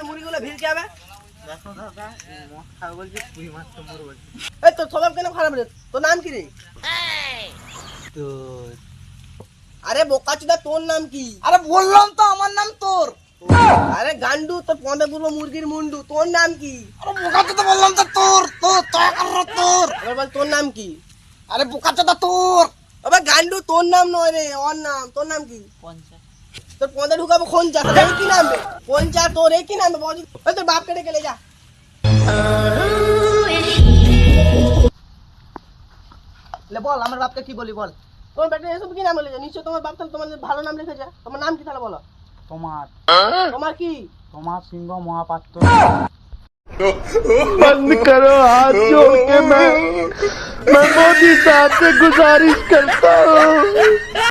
মুরগিগুলো ভিড় কে হবে? দেখো দাদা মদ খাবে বলছে, পুঁই মাছ তো মরবো। এই তোর স্বভাব কেন খারাপ রে? তোর নাম কি রে? তো আরে বোকাচোদা, তোর নাম কি? আরে বললাম তো আমার নাম তোর। আরে গান্ডু, তোর পদে পূর্ব মুরগির মুন্ডু, তোর নাম কি? আরে বোকাচোদা বললাম তো তোর, তোর। এবার বল তোর নাম কি? আরে বোকাচোদা তোর। আবার গান্ডু, তোর নাম নয় রে, ওর নাম। তোর নাম কি? পঞ্চাশ। তোর পদে ঢুকাবো খঞ্চা। এই কি নাম রে? পঞ্চা, তোর এই কি নাম রে? ওই তোর বাপ কেটে গেলে যা। বল আমার বাপকে কি বলি বল। তোমার ব্যাটারি এসব কি নাম লিখেছে? নিশ্চয় তোমার বাপ তাহলে তোমাদের ভালো নাম লিখেছে। তোমার নাম কি তাহলে বলো? তোমার তোমার কি? তোমার সিংহ মহাপাত্র। बंद करो हाथ जोड़ के मैं मोदी साहब से गुजारिश करता हूँ।